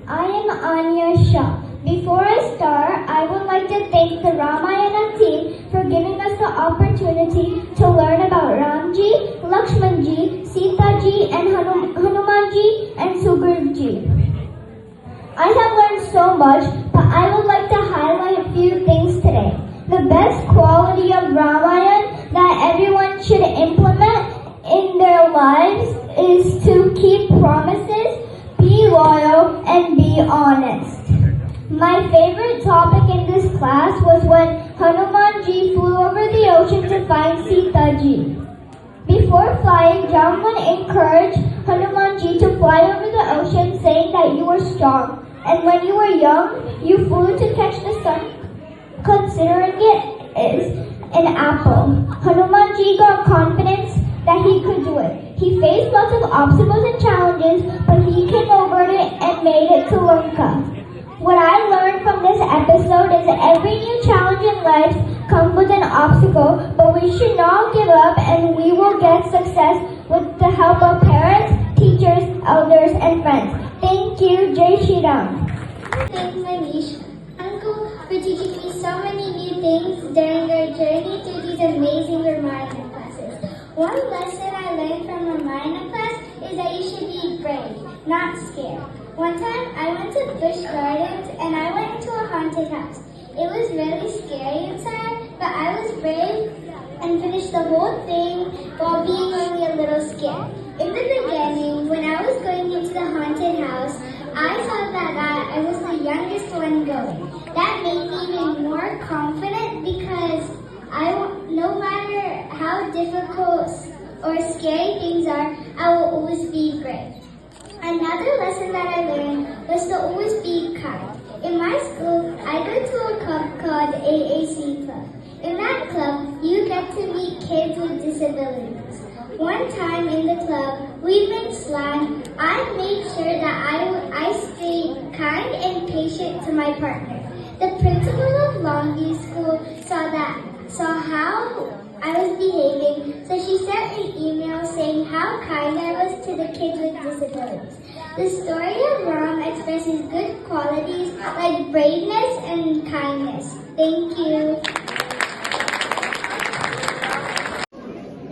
I am Anya Shah. Before I start, I would like to thank the Ramayana team for giving us the opportunity to learn about Ramji, Lakshmanji, Sitaji, and Hanumanji and Sugrivaji. I have learned so much, but I would like to highlight a few things today. The best quality of Ramayana that everyone should implement in their lives is to keep promises, be loyal, and be honest. My favorite topic in this class was when Hanumanji flew over the ocean to find Sitaji. Before flying, Jamuan encouraged Hanumanji to fly over the ocean, saying that you were strong. And when you were young, you flew to catch the sun, considering it as an apple. Hanumanji got confidence that he could do it. He faced lots of obstacles and challenges, but he came over it and made it to Lanka. What I learned from this episode is that every new challenge in life comes with an obstacle, but we should not give up and we will get success with the help of parents, teachers, elders, and friends. Thank you. Jai Shri Ram. Thank Manish, Uncle, for teaching me so many new things during our journey through these amazing Ramayana classes. One lesson I learned from Ramayana class is that you should be brave, not scared. One time I went to Busch Gardens and I went into a haunted house. It was really scary inside, but I was brave and finished the whole thing while being only a little scared. In the beginning, when I was going into the haunted house, I saw that I was the youngest one going. That made me even more confident because no matter how difficult or scary things are, I will always be brave. Another lesson that I learned was to always be kind. In my school, I go to a club called AAC Club. In that club, you get to meet kids with disabilities. One time in the club, we made slang. I made sure that I stayed kind and patient to my partner. The principal of Longview School saw how I was behaving, so she sent an email saying how kind I was to the kids with disabilities. The story of Ram expresses good qualities like braveness and kindness. Thank you.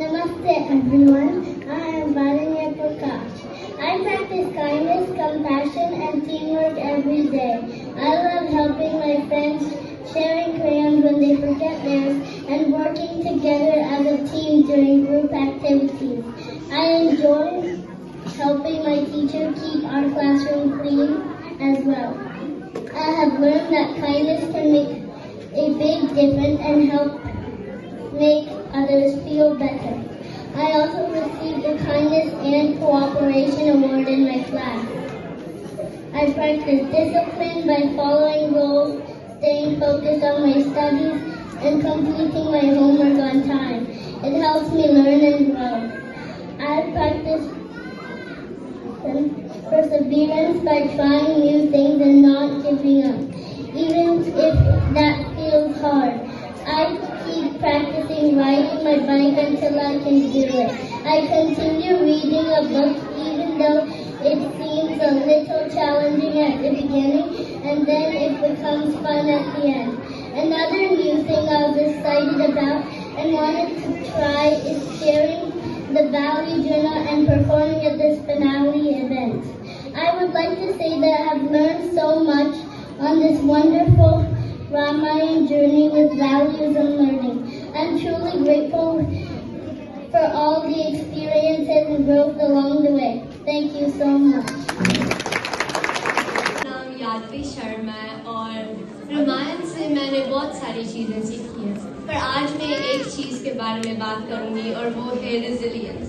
Namaste everyone, I am Varanya Prakash. I practice kindness, compassion and teamwork every day. I love helping my friends, sharing crayons when they forget theirs, and working together as a team during group activities. I enjoy helping my teacher keep our classroom clean as well. I have learned that kindness can make a big difference and help make others feel better. I also received the Kindness and Cooperation Award in my class. I practice discipline by following rules, staying focused on my studies, and completing my homework on time. It helps me learn and grow. I practice perseverance by trying new things and not giving up, even if that feels hard. I keep practicing riding my bike until I can do it. I continue reading a book even though it seems a little challenging at the beginning, and then it becomes fun at the end. Another new thing I was excited about and wanted to try is sharing the Valley Journal and performing at this finale event. I would like to say that I have learned so much on this wonderful Ramayana journey with values and learning. I'm truly grateful for all the experiences and growth along the way. Thank you so much. नाम यादवी शर्मा है और रामायण से मैंने बहुत सारी चीज़ें सीखी हैं, पर आज मैं एक चीज़ के बारे में बात करूंगी और वो है रेजिलियंस।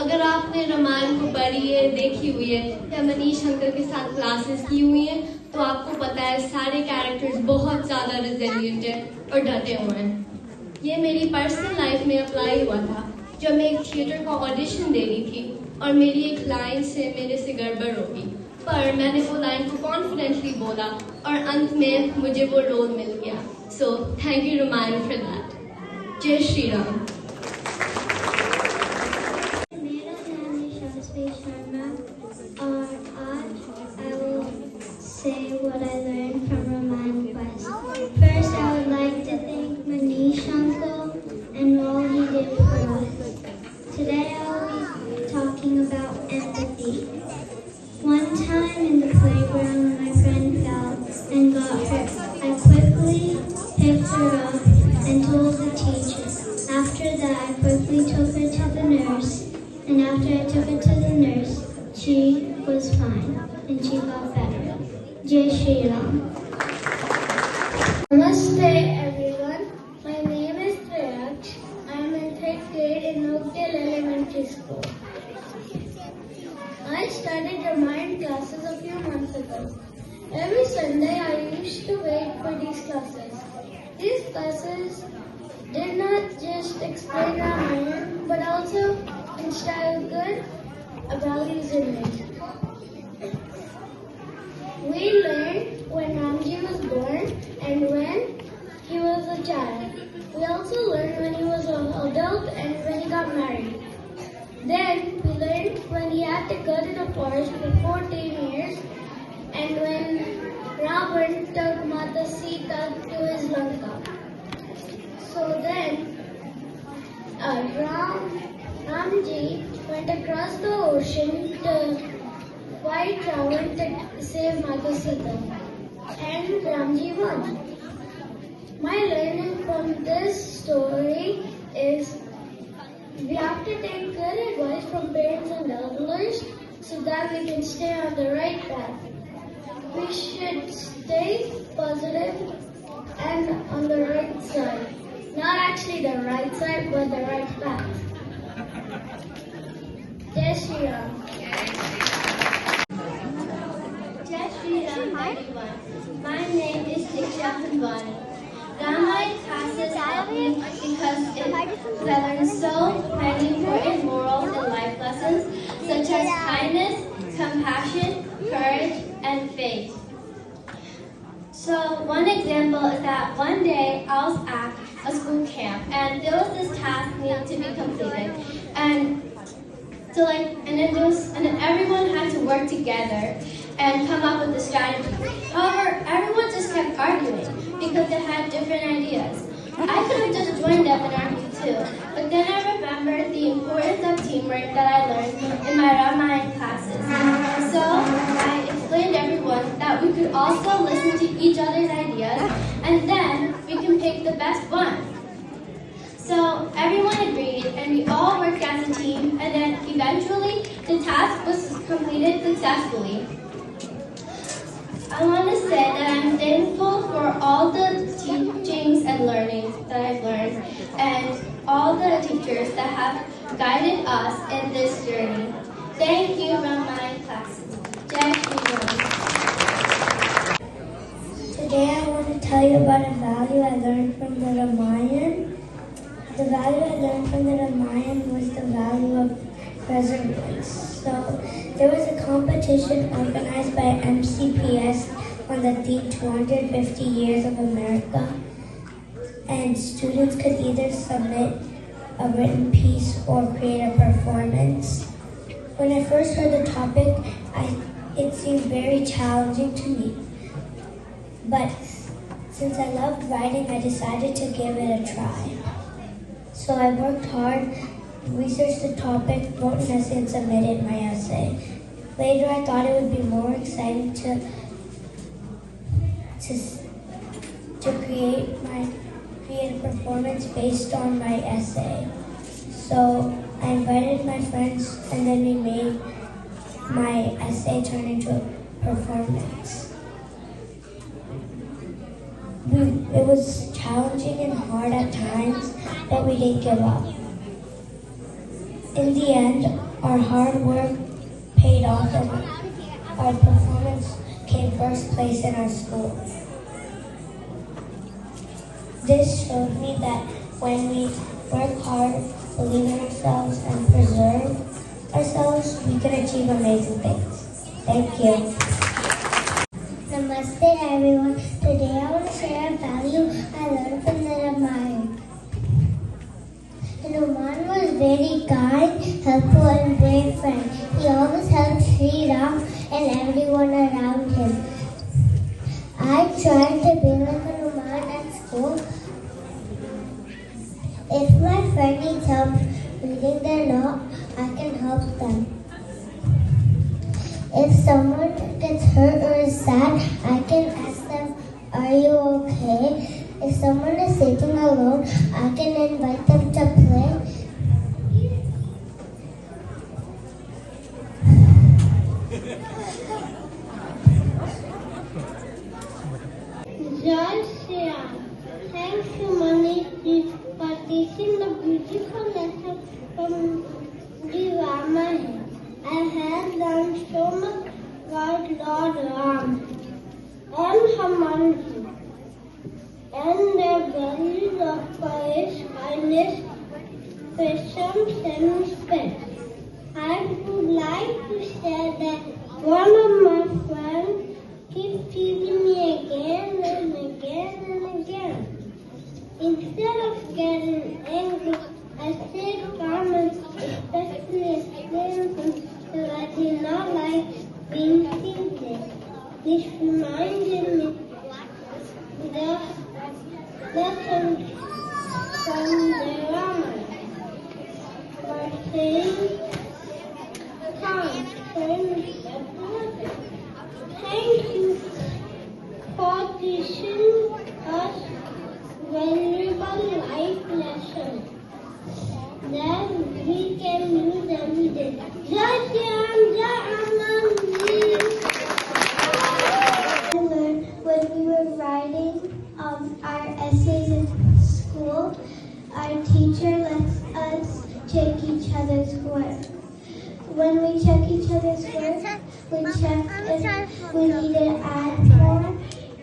अगर आपने रामायण को पढ़ी है, देखी हुई है या मनीष अंकल के साथ क्लासेस की हुई हैं, तो आपको पता है सारे कैरेक्टर्स बहुत ज़्यादा रेजिलियंट हैं और डटे हुए हैं। ये मेरी पर्सनल लाइफ में अप्लाई हुआ था जब मैं एक थिएटर का ऑडिशन दे रही थी और मेरी एक लाइन से मेरे से गड़बड़ हो गई, पर मैंने वो लाइन को कॉन्फिडेंटली बोला और अंत में मुझे वो रोल मिल गया। So thank you Ramayan for that. जय Shri Ram. She was fine and she got better. Jai Shri Ram. Namaste everyone. My name is Prayaksh. I am in 3rd grade in Oakdale Elementary School. I started Ramayana classes a few months ago. Every Sunday I used to wait for these classes. These classes did not just explain Ramayana but also instill good values in it. We learned when Ramji was born and when he was a child. We also learned when he was an adult and when he got married. Then we learned when he had to go to the forest for 14 years and when Ravan took Mata Sita to his Lanka. So then Ramji went across the ocean to fight Ravan to save Mata Sita. And Ramji won. My learning from this story is we have to take good advice from parents and elders so that we can stay on the right path. We should stay positive and on the right side. Not actually the right side, but the right path. Jai Shri Ram. Jai Shri Ram, everyone. My name is Diksha Khandwani. Ramayana classes help me because I learn so many important morals and life lessons such as kindness, compassion, courage, and faith. So one example is that one day I was at a school camp and there was this task needed to be completed, and then everyone had to work together and come up with a strategy. However, everyone just kept arguing because they had different ideas. I could have just joined them and argued too, but then I remembered the importance of teamwork that I learned in my Ramayana classes. So I explained to everyone that we could also listen to each other's ideas and then we can pick the best one. So everyone agreed and we all worked as a team, and then eventually the task was completed successfully. I want to say that I'm thankful for all the teachings and learnings that I've learned and all the teachers that have guided us in this journey. Thank you, Ramayana classes. Jai Shri Ram. Today I want to tell you about a value I learned from the Ramayana. The value I learned from the Ramayana was the value of perseverance. So there was a competition organized by MCPS on the theme 250 Years of America, and students could either submit a written piece or create a performance. When I first heard the topic, it seemed very challenging to me. But since I loved writing, I decided to give it a try. So I worked hard, researched the topic, wrote an essay, and submitted my essay. Later, I thought it would be more exciting to create a performance based on my essay. So I invited my friends, and then we made my essay turn into a performance. It was challenging and hard at times, but we didn't give up. In the end, our hard work paid off and our performance came first place in our school. This showed me that when we work hard, believe in ourselves, and preserve ourselves, we can achieve amazing things. Thank you. Namaste everyone. Today I want to share a value I learned from the Ramayana. Hanuman was very kind, helpful and brave friend. He always helped Sri Ram and everyone around him. I tried to be like Hanuman at school. If my friend needs help reading their note, I can help them. If someone gets hurt or is sad, I can ask them, "Are you okay?" If someone is sitting alone, I can invite them to play. Jai Shri Ram. Thanks to Manish for teaching the beautiful lesson from the Ramayana. I have learned so much about Lord Ram and Hanumanji and their values of courage, kindness, patience and respect. I would like to share that one of my friends keeps teasing me again and again and again. Instead of getting angry, I stay calm and especially explain that I do not like being teased. This reminded me the lesson from the Ramayana by saying, calm, thank you for teaching us valuable life lessons that we can use every day. Jai Shri Ram, Jai Hanumanji. I learned when we were writing our essays in school, our teacher lets us check each other's work. When we check each other's work, we check if we need to add more,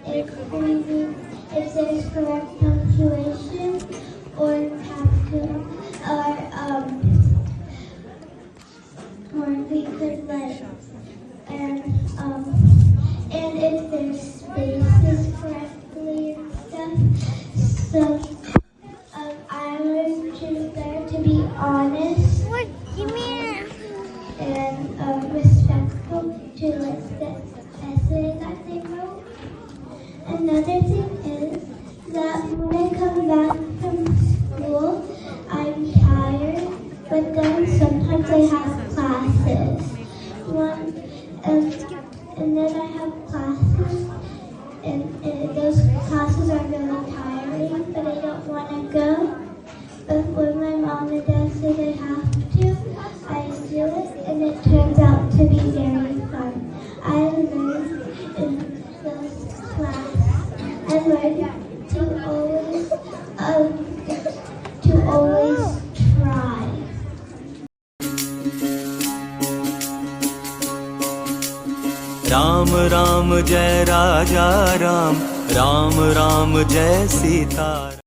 if there's correct punctuation, or we could like, and if there's spaces correctly and stuff. So I learned to be honest. What do you mean? And respectful to like the essay that they wrote. Another thing is that when I come back from school, I'm tired, but then sometimes I have classes. And then I have classes, and those classes are really tiring, but I don't want to go. But when my mom and dad say they have to, I do it, and it turns out to be very fun. I learned in this class, I learned to always try. Ram Ram जय राजा राम, राम राम जय सीता।